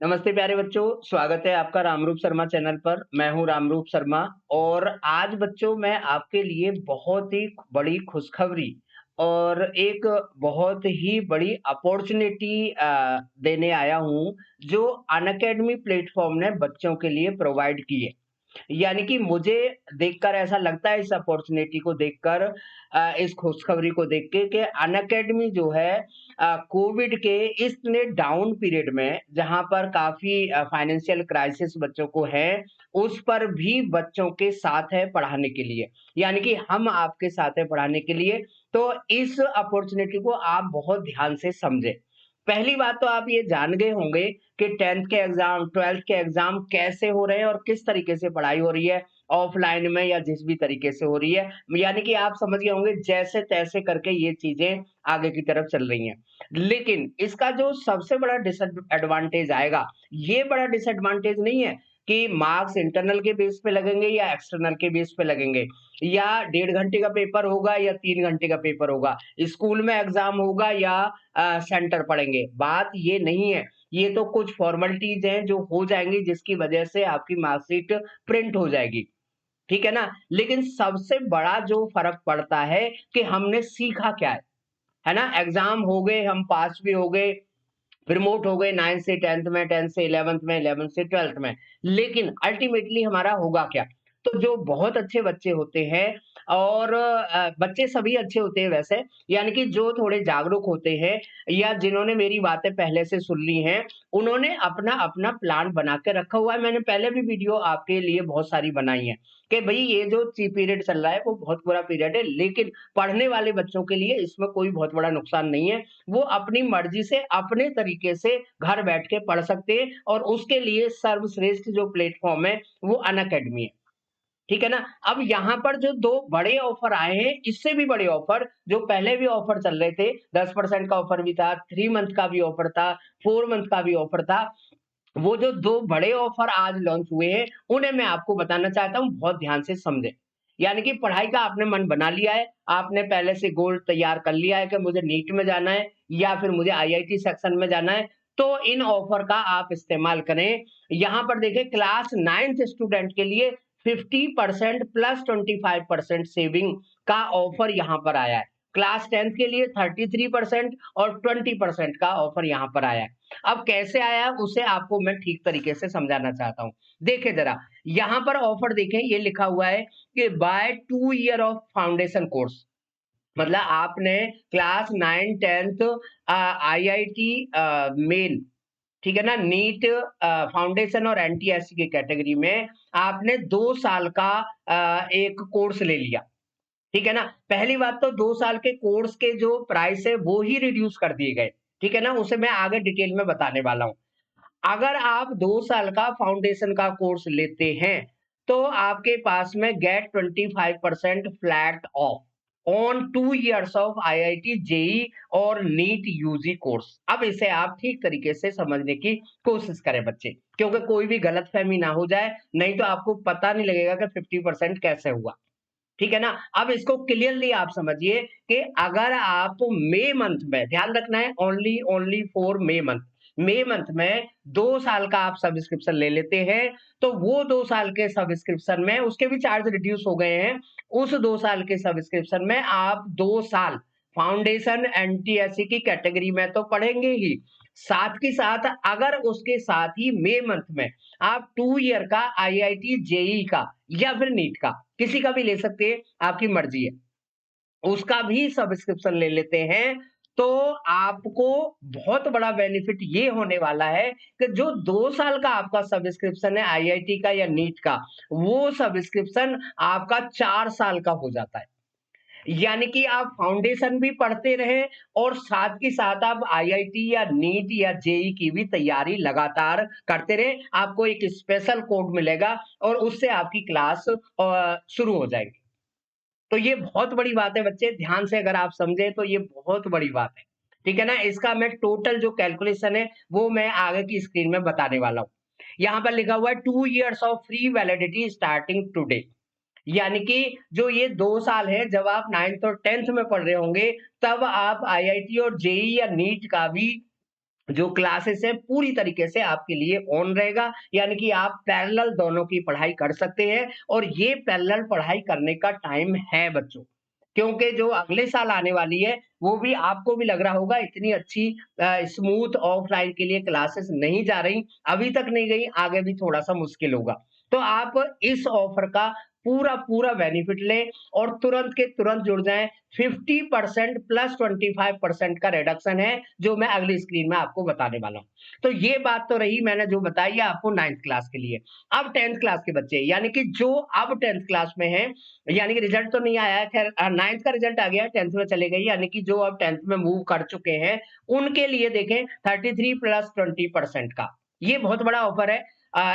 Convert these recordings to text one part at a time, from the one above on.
नमस्ते प्यारे बच्चों, स्वागत है आपका रामरूप शर्मा चैनल पर। मैं हूं रामरूप शर्मा और आज बच्चों मैं आपके लिए बहुत ही बड़ी खुशखबरी और एक बहुत ही बड़ी अपॉर्चुनिटी देने आया हूं, जो अनअकैडमी प्लेटफॉर्म ने बच्चों के लिए प्रोवाइड की है। यानी कि मुझे देखकर ऐसा लगता है, इस अपॉर्चुनिटी को देखकर, इस खुशखबरी को देख के, कि अनअकैडमी जो है कोविड के इतने डाउन पीरियड में, जहां पर काफी फाइनेंशियल क्राइसिस बच्चों को है, उस पर भी बच्चों के साथ है पढ़ाने के लिए। यानी कि हम आपके साथ है पढ़ाने के लिए। तो इस अपॉर्चुनिटी को आप बहुत ध्यान से समझें। पहली बात तो आप ये जान गए होंगे कि 10th के एग्जाम, 12th के एग्जाम कैसे हो रहे हैं और किस तरीके से पढ़ाई हो रही है, ऑफलाइन में या जिस भी तरीके से हो रही है। यानी कि आप समझ गए होंगे, जैसे तैसे करके ये चीजें आगे की तरफ चल रही हैं। लेकिन इसका जो सबसे बड़ा डिसएडवांटेज आएगा, ये बड़ा डिसएडवांटेज नहीं है कि मार्क्स इंटरनल के बेस पे लगेंगे या एक्सटर्नल के बेस पे लगेंगे, या 1.5 घंटे का पेपर होगा या 3 घंटे का पेपर होगा, स्कूल में एग्जाम होगा या सेंटर पड़ेंगे। बात ये नहीं है। ये तो कुछ फॉर्मेलिटीज हैं जो हो जाएंगी, जिसकी वजह से आपकी मार्कशीट प्रिंट हो जाएगी। ठीक है ना? लेकिन सबसे बड़ा जो फर्क पड़ता है कि हमने सीखा क्या है ना? एग्जाम हो गए, हम पास भी हो गए, प्रमोट हो गए 9th से 10th में, 10th से 11th में, 11th से 12th में। लेकिन अल्टीमेटली हमारा होगा क्या? तो जो बहुत अच्छे बच्चे होते हैं, और बच्चे सभी अच्छे होते हैं वैसे, यानी कि जो थोड़े जागरूक होते हैं या जिन्होंने मेरी बातें पहले से सुन ली हैं, उन्होंने अपना-अपना प्लान बना के रखा हुआ है। मैंने पहले भी वीडियो आपके लिए बहुत सारी बनाई हैं कि भई ये जो पीरियड चल रहा है वो बहुत बुरा पीरियड है, लेकिन पढ़ने वाले बच्चों के लिए इसमें कोई बहुत बड़ा नुकसान नहीं है। वो अपनी मर्जी से अपने तरीके से घर बैठ के पढ़ सकते हैं, और उसके लिए सर्वश्रेष्ठ जो प्लेटफॉर्म है वो अनअकैडमी है। ठीक है ना? अब यहाँ पर जो 2 बड़े ऑफर आए हैं, इससे भी बड़े ऑफर जो पहले भी ऑफर चल रहे थे, 10% का ऑफर भी था, 3 मंथ का भी ऑफर था, 4 मंथ का भी ऑफर था। वो जो 2 बड़े ऑफर आज लॉन्च हुए हैं, उन्हें मैं आपको बताना चाहता हूँ, बहुत ध्यान से समझें। यानी कि पढ़ाई का आपने मन बना लिया है, आपने पहले से गोल तैयार कर लिया है कि मुझे नीट में जाना है या फिर मुझे आईआईटी सेक्शन में जाना है, तो इन ऑफर का आप इस्तेमाल करें। यहाँ पर देखिए, क्लास 9th स्टूडेंट के लिए 50% प्लस 25% सेविंग का ऑफर यहाँ पर आया है। क्लास 10th के लिए 33% और 20% का ऑफर यहाँ पर आया है। अब कैसे आया है, उसे आपको मैं ठीक तरीके से समझाना चाहता हूँ। देखिए जरा, यहाँ पर ऑफर देखें, ये लिखा हुआ है कि by 2 year of foundation course. मतलब आपने क्लास 9 10th आईआईटी मेन, ठीक है ना, नीट फाउंडेशन और एनटीएससी की कैटेगरी में आपने 2 साल का एक कोर्स ले लिया। ठीक है ना? पहली बात तो 2 साल के कोर्स के जो प्राइस है वो ही रिड्यूस कर दिए गए। ठीक है ना? उसे मैं आगे डिटेल में बताने वाला हूँ। अगर आप 2 साल का फाउंडेशन का कोर्स लेते हैं, तो आपके पास में get 25% flat off on 2 years of IIT, JEE और नीट यूजी कोर्स। अब इसे आप ठीक तरीके से समझने की कोशिश करें बच्चे, क्योंकि कोई भी गलतफहमी ना हो जाए, नहीं तो आपको पता नहीं लगेगा कि 50% कैसे हुआ। ठीक है ना? अब इसको क्लियरली आप समझिए कि अगर आप मई मंथ में, ध्यान रखना है, only only for May month में 2 साल का आप सब्सक्रिप्शन ले लेते हैं, तो वो 2 साल के सब्सक्रिप्शन में उसके भी चार्ज रिड्यूस हो गए हैं। उस 2 साल के सब्सक्रिप्शन में आप 2 साल फाउंडेशन एनटीएससी की कैटेगरी में तो पढ़ेंगे ही, साथ के साथ अगर उसके साथ ही मई मंथ में आप 2 ईयर का आईआईटी, जेईई का या फिर नीट का, किसी का भी ले सकते हैं, आपकी मर्जी है, उसका भी सब्सक्रिप्शन ले लेते हैं, तो आपको बहुत बड़ा बेनिफिट ये होने वाला है कि जो 2 साल का आपका सब्सक्रिप्शन है आईआईटी का या नीट का, वो सब्सक्रिप्शन आपका 4 साल का हो जाता है। यानी कि आप फाउंडेशन भी पढ़ते रहे और साथ के साथ आप आईआईटी या नीट या जेई की भी तैयारी लगातार करते रहे। आपको एक स्पेशल कोड मिलेगा और उससे आपकी क्लास शुरू हो जाएगी। तो ये बहुत बड़ी बात है बच्चे, ध्यान से अगर आप समझे तो ये बहुत बड़ी बात है। ठीक है ना? इसका मैं टोटल जो कैलकुलेशन है वो मैं आगे की स्क्रीन में बताने वाला हूँ। यहाँ पर लिखा हुआ है 2 years of free validity starting today. यानी कि जो ये 2 साल है, जब आप 9th और 10th में पढ़ रहे होंगे, तब आप आईआईटी और जेईई या नीट का भी जो क्लासेस है पूरी तरीके से आपके लिए ऑन रहेगा, यानी कि आप पैरेलल दोनों की पढ़ाई कर सकते हैं और ये पैरेलल पढ़ाई करने का टाइम है बच्चों। क्योंकि जो अगले साल आने वाली है, वो भी आपको भी लग रहा होगा इतनी अच्छी स्मूथ ऑफलाइन के लिए क्लासेस नहीं जा रही, अभी तक नहीं गई, आगे भी थोड़ा-सा मुश्किल होगा। तो आप इस ऑफर का पूरा बेनिफिट लें और तुरंत के तुरंत जुड़ जाएँ। 50% प्लस 25% का रिडक्शन है, जो मैं अगली स्क्रीन में आपको बताने वाला हूँ। तो ये बात तो रही मैंने जो बताई है आपको 9th क्लास के लिए। अब 10th क्लास के बच्चे यानी कि जो अब 10th क्लास में हैं, यानी कि रिजल्ट तो नहीं आया है खैर 9th का रिजल्ट आ गया है, 10th में चले गए यानी कि जो अब 10th में मूव कर चुके हैं, उनके लिए देखें 33 प्लस 20% का। ये बहुत बड़ा ऑफर है।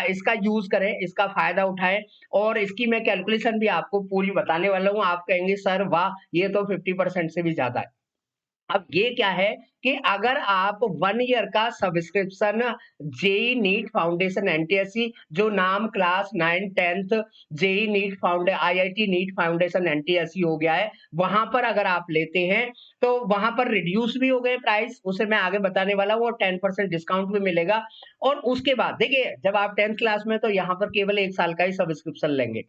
इसका यूज़ करें, इसका फ़ायदा उठाएँ और इसकी मैं कैलकुलेशन भी आपको पूरी बताने वाला हूँ। आप कहेंगे सर वाह! ये तो 50% से भी ज़्यादा है। अब ये क्या है कि अगर आप 1 ईयर का subscription JEE NEET foundation NTSC जो नाम class 9 10th JEE NEET IIT NEET foundation NTSC हो गया है, वहां पर अगर आप लेते हैं तो वहां पर रिड्यूस भी हो गए प्राइस, उसे मैं आगे बताने वाला हूँ और 10% डिस्काउंट भी मिलेगा। और उसके बाद देखिए जब आप 10th क्लास में तो यहाँ पर केवल 1 साल का ही सब्सक्रिप्शन लेंगे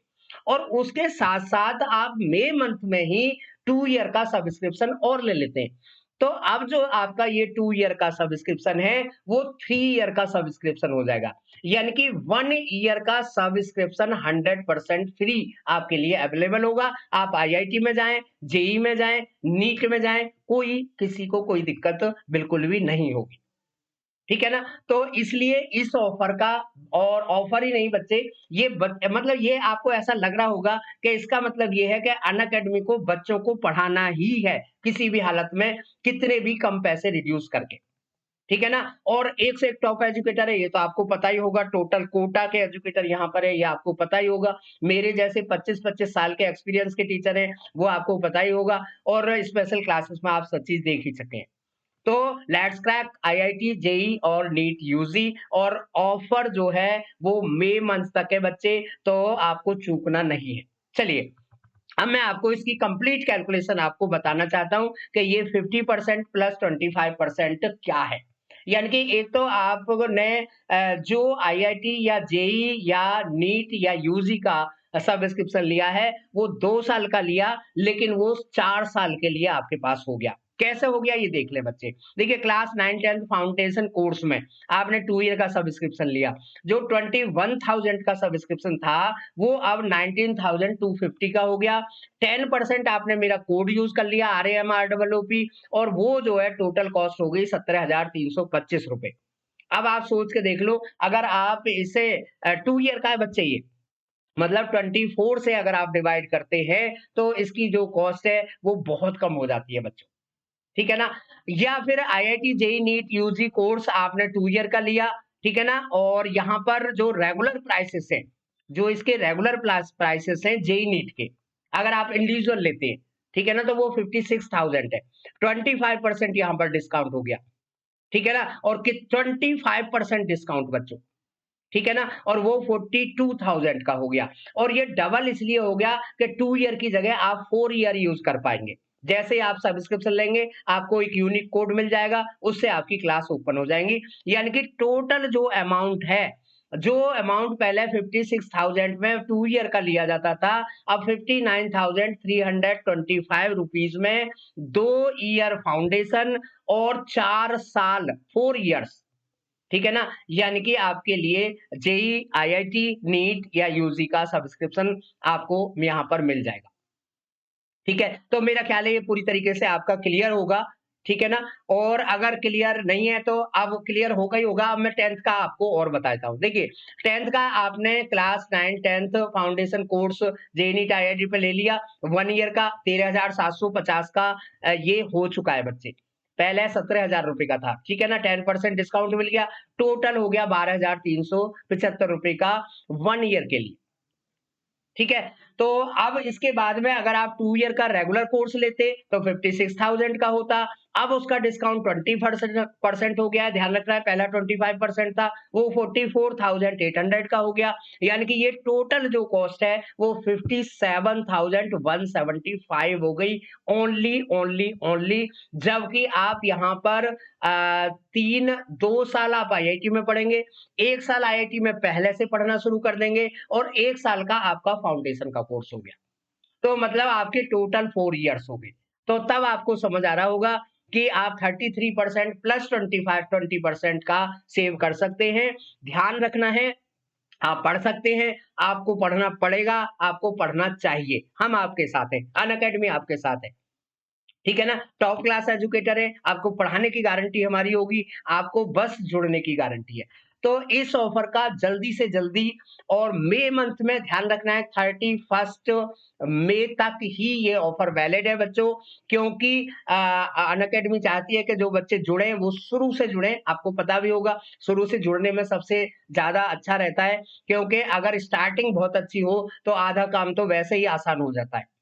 और उसके साथ-साथ आप मई मंथ में ही 2 ईयर का सब्सक्रिप्शन और ले लेते हैं। तो अब जो आपका ये 2 ईयर का सब्सक्रिप्शन है, वो 3 ईयर का सब्सक्रिप्शन हो जाएगा। यानी कि 1 ईयर का सब्सक्रिप्शन 100% फ्री आपके लिए अवेलेबल होगा। आप आईआईटी में जाएँ, जेईई में जाएँ, नीट में जाएँ, कोई किसी को कोई दिक्कत बिल्कुल भी नहीं होगी। ठीक है ना? तो इसलिए इस ऑफर का और ऑफर ही नहीं बच्चे, ये मतलब ये आपको ऐसा लग रहा होगा कि इसका मतलब ये है कि अनअकैडमी को बच्चों को पढ़ाना ही है, किसी भी हालत में, कितने भी कम पैसे रिड्यूस करके। ठीक है ना? और एक से एक टॉप एजुकेटर है, ये तो आपको पता ही होगा, टोटल कोटा के एजुकेटर यहाँ पर है, ये आपको पता ही होगा। मेरे जैसे 25-25 साल के एक्सपीरियंस के टीचर हैं, वो आपको पता ही होगा और स्पेशल क्लासेस में आप सब चीज़ देख ही चुके हैं। तो लेट्स क्रैक आईआईटी, जेईई और नीट यूजी और ऑफर जो है वो मई मंथ तक है बच्चे, तो आपको चूकना नहीं है। चलिए, अब मैं आपको इसकी कंप्लीट कैलकुलेशन आपको बताना चाहता हूँ कि ये 50% प्लस 25% क्या है। यानी कि एक तो आपने जो आईआईटी या जेईई या नीट या यूजी का सब्सक्रिप्शन लिया है, वो 2 साल का लिया, लेकिन वो 4 साल के लिए आपके पास हो गया। कैसे हो गया ये देख लें बच्चे। देखिए क्लास 9-10 फाउंडेशन कोर्स में आपने 2 ईयर का सब्सक्रिप्शन लिया, जो 21,000 का सब्सक्रिप्शन था, वो अब 19,250 का हो गया। 10% आपने मेरा कोड यूज़ कर लिया RAMROOP और वो जो है टोटल कॉस्ट हो गई ₹17,325। अब आप सोच के देख लो, अगर आप इसे 2 ईयर का है बच्चे ये, मतलब 24 से अगर आप डिवाइड करते हैं, तो इसकी जो कॉस्ट है, वो बहुत कम हो जाती है बच्चों। ठीक है ना? या फिर IIT, JEE, NEET, UG course आपने 2 ईयर का लिया, ठीक है ना? और यहाँ पर जो रेगुलर प्राइसेस हैं, जो इसके रेगुलर प्राइसेस हैं जेईई, नीट के, अगर आप इंडिविजुअल लेते हैं, ठीक है ना? तो वो 56,000 है। 25% यहाँ पर डिस्काउंट हो गया, ठीक है ना? और 25% डिस्काउंट बच्चों, ठीक है ना? और वो 42,000 का हो गया और ये डबल इसलिए हो गया कि 2 ईयर की जगह आप 4 ईयर यूज़ कर पाएँगे। जैसे ही आप सब्सक्रिप्शन लेंगे, आपको एक यूनिक कोड मिल जाएगा, उससे आपकी क्लास ओपन हो जाएँगी। यानी कि टोटल जो अमाउंट पहले 56,000 में 2 ईयर का लिया जाता था, अब 59,325 रुपीज़ में 2 ईयर फाउंडेशन और 4 साल 4 ईयर्स, ठीक है ना? यानी कि आपके लिए जेईई, आईआईटी, नीट या यूजी का सब्सक्रिप्शन आपको यहाँ पर मिल जाएगा। ठीक है? तो मेरा ख्याल है ये पूरी तरीके से आपका क्लियर होगा, ठीक है ना? और अगर क्लियर नहीं है तो अब क्लियर होगा ही होगा। अब मैं 10th का आपको और बताता हूँ। देखिए 10th का आपने class 9 10th foundation course JEE, NEET, IIT पे ले लिया, 1 ईयर का 13,750 का ये हो चुका है बच्चे। पहले ₹17,000 का था, ठीक है ना? 10% डिस्काउंट मिल गया, टोटल हो गया ₹12,375 का 1 ईयर के लिए। ठीक है? तो अब इसके बाद में अगर आप 2 ईयर का रेगुलर कोर्स लेते तो 56,000 का होता। अब उसका डिस्काउंट 20% हो गया है। ध्यान रखना है, पहला 25% था, वो 44,800 का हो गया। यानी कि ये टोटल जो कॉस्ट है वो 57,175 हो गई, ओनली। जबकि आप यहाँ पर 2 साल आप आईआईटी में पढ़ेंगे, 1 साल आईआईटी में पहले से पढ़ना शुरू कर देंगे और 1 साल का आपका फाउंडेशन का कोर्स हो गया। तो मतलब आपके टोटल 4 इयर्स हो गए। तो तब आपको समझ आ रहा होगा कि आप 33% प्लस 20% का सेव कर सकते हैं। ध्यान रखना है, आप पढ़ सकते हैं, आपको पढ़ना पड़ेगा, आपको पढ़ना चाहिए। हम आपके साथ हैं, अनअकैडमी आपके साथ है। ठीक है ना? टॉप क्लास एजुकेटर है, आपको पढ़ाने की गारंटी हमारी होगी, आपको बस जुड़ने की गारंटी है। तो इस ऑफर का जल्दी से जल्दी और मई मंथ में ध्यान रखना है 31 मई तक ही ये ऑफर वैलिड है बच्चों, क्योंकि अनअकैडमी चाहती है कि जो बच्चे जुड़े वो शुरू से जुड़े। आपको पता भी होगा शुरू से जुड़ने में सबसे ज्यादा अच्छा रहता है, क्योंकि अगर स्टार्टिंग बहुत अच्छी हो तो आधा काम तो वैसे ही आसान हो जाता है।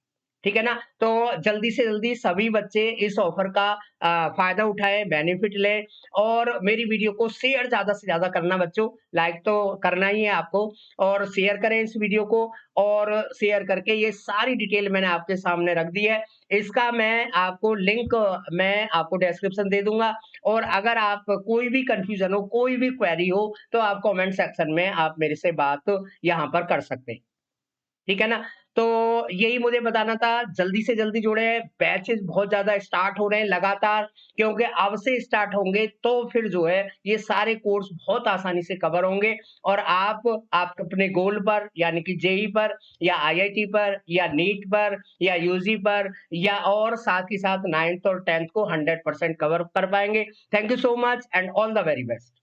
ठीक है ना? तो जल्दी से जल्दी सभी बच्चे इस ऑफर का फ़ायदा उठाएँ, बेनिफिट लें और मेरी वीडियो को शेयर ज़्यादा से ज़्यादा करना बच्चों, लाइक तो करना ही है आपको और शेयर करें इस वीडियो को और शेयर करके ये सारी डिटेल मैंने आपके सामने रख दी है। इसका मैं आपको लिंक मैं आपको डिस्क्रिप्शन दे दूँगा और अगर आप कोई भी कन्फ्यूज़न हो, कोई भी क्वेरी हो, तो आप कमेंट सेक्शन में आप मेरे से बात यहाँ पर कर सकते हैं। ठीक है ना? तो यही मुझे बताना था, जल्दी से जल्दी जुड़ें, बैचेज़ बहुत ज़्यादा स्टार्ट हो रहे हैं लगातार, क्योंकि अब से स्टार्ट होंगे तो फिर जो है ये सारे कोर्स बहुत आसानी से कवर होंगे और आप अपने गोल पर यानी कि जेईई पर या आईआईटी पर या नीट पर या यूजी पर या और साथ ही साथ 9th और 10th को 100% कवर कर पाएँगे। Thank you so much and all the very best.